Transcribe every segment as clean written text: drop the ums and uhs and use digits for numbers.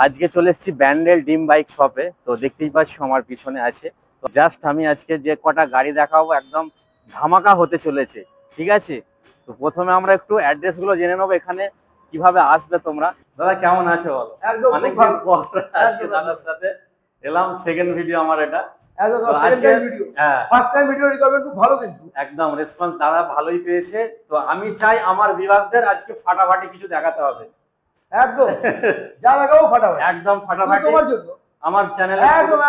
আজকে চলে এসেছি ব্যান্ডেল ডিম বাইক শপে। তো দেখতেই পাচ্ছ আমার পিছনে আছে। তো জাস্ট আমি আজকে যে কটা গাড়ি দেখাবো একদম ধামাকা হতে চলেছে, ঠিক আছে? তো প্রথমে আমরা একটু অ্যাড্রেস গুলো জেনে নেবো, এখানে কিভাবে আসবে তোমরা। দাদা কেমন আছো বলো? একদম অনেকদিন পর আজকে দাদার সাথে এলাম, সেকেন্ড ভিডিও আমার এটা। একদম রেসপন্স দাদা ভালোই পেয়েছে। তো আমি চাই আমার ভিউয়ারদের আজকে ফাটাফাটি কিছু দেখাতে হবে। একদম যা লাগাও ফাটাফাটি, একদম ফাটাফাটি তোমার জন্য। আমার চ্যানেলে একদম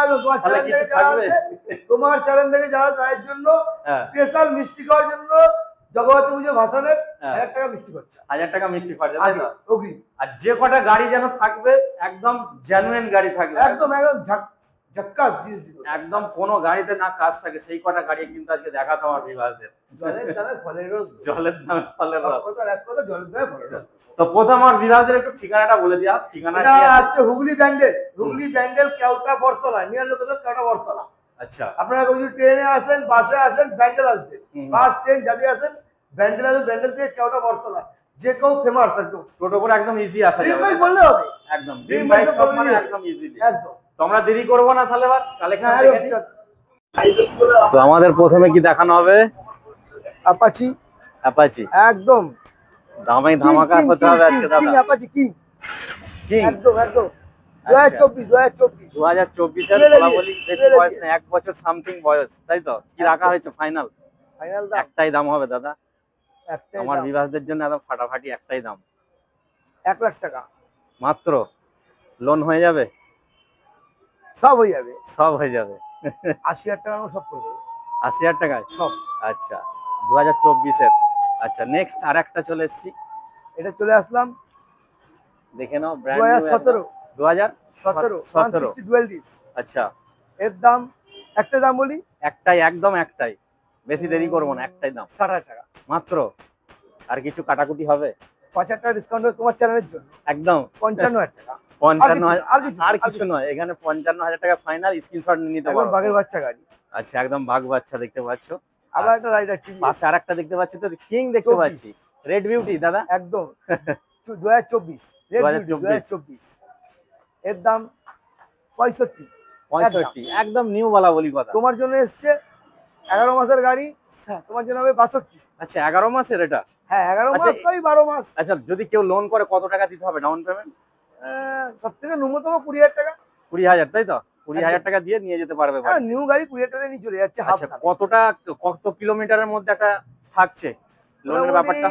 তোমার চ্যানেল থেকে যারা তাদের জন্য স্পেশাল মিষ্টি খাওয়ার জন্য জগবতী পুজো ভাসানের 1000 টাকা মিষ্টি খরচা। 1000 টাকা মিষ্টি খরচা, তাই তো? আর যে কটা গাড়ি যেন থাকবে একদম জেনুইন গাড়ি থাকবে, একদম ঝক্কাস জিনিস, একদম কোনো গাড়িতে না কাজ থাকে সেই কটা গাড়ি কিন্তু আজকে দেখাতে আমার বিভাগদের। জলের দামে ফলের রস, জলের দামে ফলের রস, এক কথা জলের দামে ফলের রস। তো প্রথম আমার বিভাগদের একটু ঠিকানাটা বলে দিয়া। ঠিকানাটা হচ্ছে হুগলি ব্যান্ডেল, হুগলি ব্যান্ডেল কেওটা বরতলা, নিয়ার লোকেশন কেওটা বরতলা। আচ্ছা, আপনারা যদি ট্রেনে আসেন, বাসে আসেন, ব্যান্ডেল আসবেন। বাস ট্রেন যদি আসেন ব্যান্ডেল আসবেন, ব্যান্ডেল থেকে কেওটা বরতলা। যে কেউ ফেমাস একদম, টোটো করে একদম ইজি আসা যাবে, বাইক বললে হবে। একদম ড্রিম বাইক সব মানে একদম ইজিলি। একদম তোমরা দেরি করবো না, তাহলে এবার কালেকশন দেখে নিই। তো আমাদের প্রথমে কি দেখানো হবে? অ্যাপাচি। অ্যাপাচি একদম দামে ধামাকা হতে হবে আজকে দাদা। কিং অ্যাপাচি কিং একদম 2024 এর বলাবলি, বেশি বয়স না, 1 বছর সামথিং বয়স, তাই তো? কি রাখা হয়েছে ফাইনাল? দাম একটাই দাম হবে দাদা, একটাই আমার বিভাগদের জন্য একদম ফাটাফাটি একটাই দাম, 1 লাখ টাকা মাত্র। লোন হয়ে যাবে? সব হয়ে যাবে, সব হয়ে যাবে। 80,000 টাকা সব করে দেবো। 80,000 টাকায় সব? আচ্ছা 2024 এর। আচ্ছা নেক্সট আর একটা চলে এসেছি, এটা চলে আসলাম, দেখে নাও। Brand 2017 dual disc. আচ্ছা, এর দাম একটাই দাম বলি, একটাই, একদম একটাই, বেশি দেরি করবো না, একটাই দাম 60,000 টাকা মাত্র। আর কিছু কাটাকুটি হবে? 5,000 টাকা ডিসকাউন্ট তোমার চ্যানেলের জন্য, একদম 55,000 টাকা। 55 আর কিছু নয়, এখানে 55,000 টাকা ফাইনাল। স্ক্রিনশট নিতে পারো, বাঘের বাচ্চা গাড়ি। আচ্ছা একদম বাঘ বাচ্চা দেখতে পাচ্ছো। আবার একটা রাইডার টিভি পাশে আরেকটা দেখতে পাচ্ছি, তো কিং দেখতে পাচ্ছি, রেড বিউটি দাদা। একদম 2024 রেড বিউটি 2024। এর দাম 65 একদম নিউ বলা বলি কথা। তোমার জন্য এসছে 11 মাসের গাড়ি, তোমার জন্য হবে 62। আচ্ছা 11 মাসের এটা? হ্যাঁ 11 মাস তো 12 মাস। আচ্ছা যদি কেউ লোন করে কত টাকা দিতে হবে ডাউন পেমেন্ট? সবথেকে ন্যূনতম 20,000 টাকা। 20,000, তাই তো? 20,000 টাকা দিয়ে নিয়ে যেতে পারবে। হ্যাঁ নিউ গাড়ি 20,000 টাকা নিয়ে চলে যাচ্ছে। আচ্ছা কত কিলোমিটারের মধ্যে একটা থাকছে লোনের ব্যাপারটা?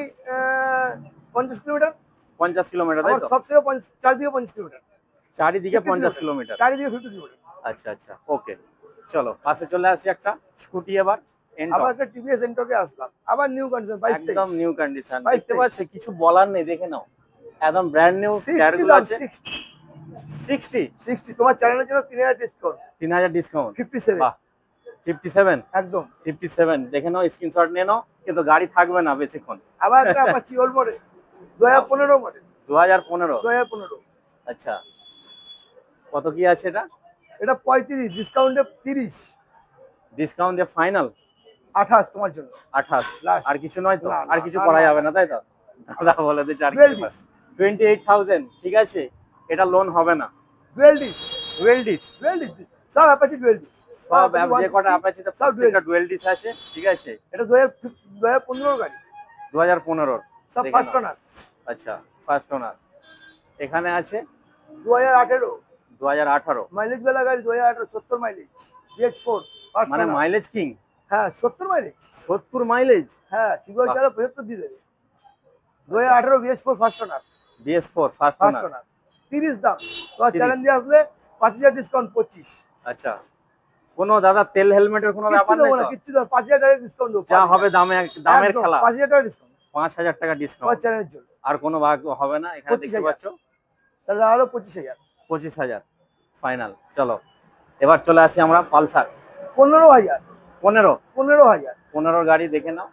50 কিলোমিটার। 50 কিলোমিটার, তাই তো? সবথেকে 4 50 কিলোমিটার, চারিদিকে 50 কিলোমিটার, চারিদিকে 50 কিলোমিটার। আচ্ছা আচ্ছা ওকে, চলো পাশে চলে আসি একটা স্কুটি। এবার আবার একটা টিভিএস এন্টকে আসলাম, আবার নিউ কন্ডিশন, একদম নিউ কন্ডিশন দেখতে পাচ্ছি, কিছু বলার নেই, দেখে নাও একদম ব্র্যান্ড নিউ টায়ারগুলো আছে। 60 তোমার চ্যানেলের জন্য 3,000 ডিসকাউন্ট। 3,000 ডিসকাউন্ট, 57। বাহ 57 একদম 57, দেখে নাও, স্ক্রিনশট নিয়ে নাও, কিন্তু গাড়ি থাকবে না বেশিক্ষণ। আবার একটা অ্যাপাচি ওল্ড মডেল 2015 মডেল। 2015 আচ্ছা কত কি আছে এটা? এটা 35, ডিসকাউন্টে 30, ডিসকাউন্ট দিয়ে ফাইনাল 28 তোমার জন্য। 28 আর কিছু নয় তো? আর কিছু করা যাবে না, তাই তো? দাদা বলে দিচ্ছে আর কিছু 28,000, ঠিক আছে, এটা লোন হবে না। ডুয়েল ডিস সব অ্যাপাচি ডুয়েল ডিস, সব যে কটা অ্যাপাচি তে সব একটা ডুয়েল ডিস আছে, ঠিক আছে। এটা 2015 গাড়ি, 2015 সব ফার্স্ট ওনার। আচ্ছা ফার্স্ট ওনার। এখানে আছে 2018 মাইলেজ वाला গাড়ি, 2018 70 মাইলেজ, BH4 ফার্স্ট মানে মাইলেজ কিং। হ্যাঁ 70 মাইলেজ, 70 মাইলেজ, হ্যাঁ ঠিক আছে, 75 দিয়ে দেবে। 2018 BH4 first owner, BS4 first owner, 30 দাম। তো চ্যালেঞ্জ দিয়ে আসলে 5,000 ডিসকাউন্ট 25। আচ্ছা কোনো দাদা তেল হেলমেটের কোনো ব্যাপার নেই তো? কিচ্ছু দাও, 5,000 টাকা ডিসকাউন্ট দাও, যা হবে দামের খেলা। 5,000 টাকা ডিসকাউন্ট, 5,000 টাকা ডিসকাউন্ট তোমার চ্যানেলের জন্য। আর কোনো ভাগ হবে না, এখানে দেখতে পাচ্ছ। তাহলে আরো 25,000, 25,000 ফাইনাল। চলো এবার চলে আসি আমরা পালসার। 15,000 15 গাড়ি দেখে নাও,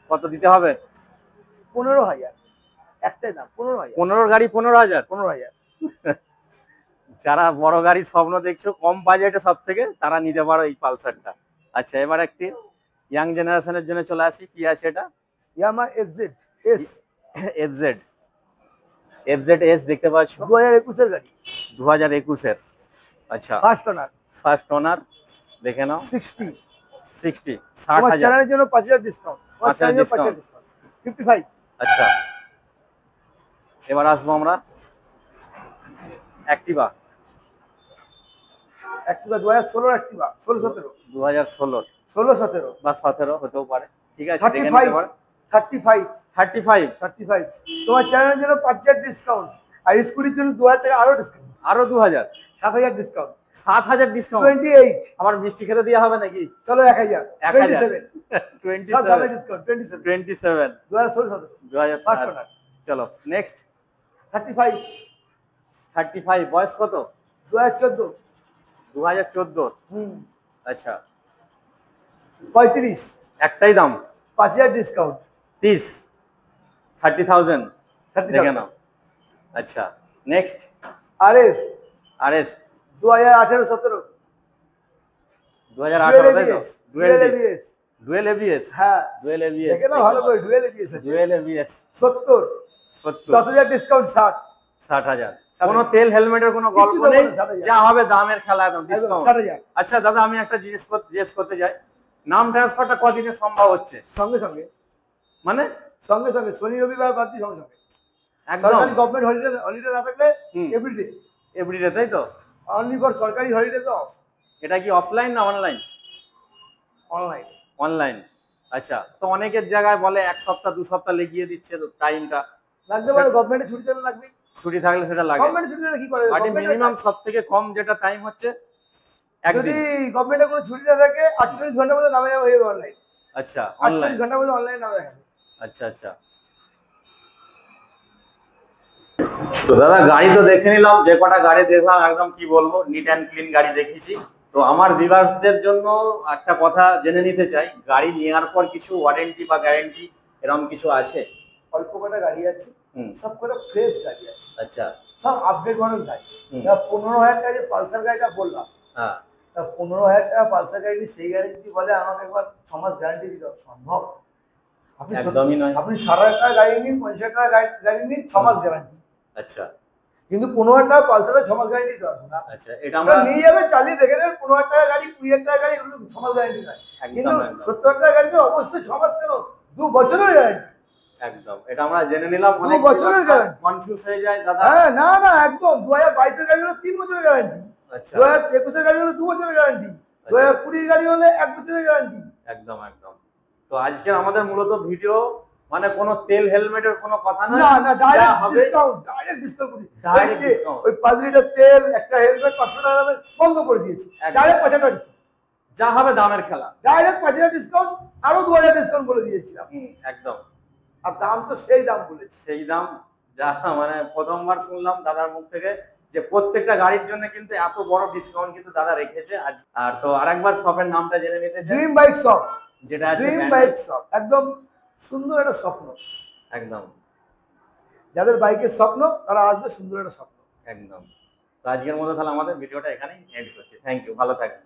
কত দিতে হবে? 15,000 একটাই দাম, 15,000। 15 গাড়ি 15,000। যারা বড় গাড়ি স্বপ্ন দেখছো কম বাজেটে সব থেকে, তারা নিতে পারো এই পালসারটা। আচ্ছা এবার একটি ইয়াং জেনারেশনের জন্য চলে আসি, কি আছে এটা? Yamaha FZ S। FZ FZS দেখতে পাচ্ছ, 2021 এর গাড়ি, 2021 এর। আচ্ছা, ফার্স্ট ওনার, ফার্স্ট ওনার, দেখে নাও। 60। 60, তোমার 60,000। চ্যানেলের জন্য 5000 ডিসকাউন্ট, তোমার 5000 চ্যানেলের জন্য 5000 ডিসকাউন্ট। ডিসকাউন্ট, 55। আচ্ছা, এবার আসবো আমরা অ্যাক্টিভা। অ্যাক্টিভা 2016 অ্যাক্টিভা, 16-17, 2016 16-17, বা 17 হতেও পারে, ঠিক আছে, দেখে নিতে পারো। 35, 35, 35। তোমার চ্যানেলের জন্য 5000 ডিসকাউন্ট, আর স্কুটির জন্য 2000 টাকা আরো ডিসকাউন্ট, আরো 2000, 7000 ডিসকাউন্ট, 7000 ডিসকাউন্ট। 28। আবার মিষ্টি খেতে দেওয়া হবে নাকি? চলো 1000, 1000, 27, সব দামে 27, ডিসকাউন্ট, 27, 27, 2016-17, ফার্স্ট 2007। ওনার, চলো নেক্সট। 35, 35, বয়স কত? 2014, 2014। হুম, আচ্ছা, 35, একটাই দাম, 5000 ডিসকাউন্ট, 30, 30,000, 30,000। দেখে নাও। আচ্ছা, নেক্সট। আরএস আরএস 2018-17, 2018, তাই তো? Dual dual ABS, dual ABS, হ্যাঁ, ডুয়েল এবিএস, দেখে নাও ভালো করে, ডুয়েল এবিএস আছে, ডুয়েল এবিএস। 70, 70, 10,000 ডিসকাউন্ট, 60, 60,000। কোনো তেল হেলমেটের কোনো গল্প কিচ্ছু দেবো নেই, না, 60,000। যা হবে দামের খেলা, একদম একদম ডিসকাউন্ট। 60,000, আচ্ছা দাদা, আমি একটা জিজ্ঞেস করতে চাই, নাম ট্রান্সফারটা কদিনে সম্ভব হচ্ছে? সঙ্গে সঙ্গে, মানে সঙ্গে সঙ্গে, শনি রবিবার বাদ দিয়ে সঙ্গে সঙ্গে, একদম সরকারি গভর্নমেন্ট হলিডে, হলিডে না থাকলে হুম। এভরিডে, এভরিডে, তাই তো? অনলি ফর সরকারি হলিডে তো এটা কি অফলাইন না অনলাইন? অনলাইন। অনলাইন। আচ্ছা, তো অনেকের জায়গায় বলে 1 সপ্তাহ 2 সপ্তাহ লেগিয়ে দিচ্ছে টাইমটা। লাগতে পারে, গভর্নমেন্টের ছুটি তো লাগবে, ছুটি থাকলে সেটা লাগে, গভর্নমেন্টের ছুটি দিলে কি করে, বাট government এর মিনিমাম কাজ। সব থেকে কম যেটা টাইম হচ্ছে যদি একদিন। গভর্নমেন্টের কোনো ছুটি না থাকে 48 ঘন্টার মধ্যে নামে যাবে হয়ে অনলাইন, আচ্ছা, 48 অনলাইন। ঘন্টার মধ্যে অনলাইন নামে যাবে। আচ্ছা আচ্ছা, তো দাদা গাড়ি তো দেখে নিলাম, যে কটা গাড়ি দেখলাম একদম কি বলবো, নিট অ্যান্ড ক্লিন গাড়ি দেখেছি। তো আমার ভিউয়ার্সদের জন্য একটা কথা জেনে নিতে চাই, গাড়ি নেওয়ার পর কিছু ওয়ারেন্টি বা গ্যারেন্টি এরকম কিছু আছে? অল্প কটা গাড়ি আছে, হুম। সব কটা ফ্রেশ গাড়ি আছে, আচ্ছা, সব আপডেট মডেল গাড়ি। হুম। 15,000 টাকা যে পালসার গাড়িটা বললাম, হ্যাঁ, 15,000 টাকা পালসার গাড়ি, সেই গাড়ি যদি বলে আমাকে একবার 6 মাস গ্যারান্টি দিতে হবে, সম্ভব? আপনি একদমই নয়। আপনি 60,000 টাকা গাড়ি নিন, 50,000 টাকা গাড়ি নিন, 6 মাস গ্যারান্টি, আচ্ছা কিন্তু 15,000 টাকা পালসারে 6 মাস গ্যারান্টি দিতে পারবো না। আচ্ছা, এটা আমরা নিয়ে যাবে, চালিয়ে দেখে নেবেন, 15,000 টাকা গাড়ি, 20,000 টাকা গাড়ি, এগুলো 6 মাস গ্যারান্টি নয়, কিন্তু একদম 70,000 টাকা গাড়িতে অবশ্যই 6 মাস কেন, 2 বছরের গ্যারান্টি, একদম এটা আমরা জেনে নিলাম। 2 বছরের গ্যারান্টি। কনফিউজ হয়ে যায় দাদা। হ্যাঁ, না না, একদম 2022 এর গাড়ি হলো 3 বছরের গ্যারান্টি, আচ্ছা, 2021 এর গাড়ি হলো 2 বছরের গ্যারান্টি, 2020 এর গাড়ি হলে 1 বছরের গ্যারান্টি। একদম একদম। তো আজকের আমাদের মূলত ভিডিও মানে কোনো তেল হেলমেটের কোনো কথা না, না না, যা ডাইরেক্ট হবে ডিসকাউন্ট, ডাইরেক্ট ডিসকাউন্ট করি, Direct discount। ওই 5 লিটার তেল, একটা হেলমেট 500 টাকা দামে বন্ধ করে দিয়েছি, একদম। ডাইরেক্ট 5,000 টাকা ডিসকাউন্ট, যা হবে দামের খেলা। ডাইরেক্ট 5,000 ডিসকাউন্ট, আরো 2,000 ডিসকাউন্ট বলে দিয়েছিলাম, একদম আর দাম তো সেই দাম বলেছি। সেই দাম, যা মানে প্রথমবার শুনলাম দাদার মুখ থেকে যে প্রত্যেকটা গাড়ির জন্য কিন্তু এত বড় ডিসকাউন্ট কিন্তু দাদা রেখেছে আজ। আর তো আরেকবার শপের নামটা জেনে নিতে চাই। ড্রিম বাইক শপ, যেটা আছে ড্রিম বাইক শপ, একদম সুন্দর একটা স্বপ্ন, একদম যাদের বাইকের স্বপ্ন তারা আসবে, সুন্দর একটা স্বপ্ন। একদম। তো আজকের মতো তাহলে আমাদের ভিডিওটা এখানেই এন্ড করছি। থ্যাংক ইউ, ভালো থাকবেন।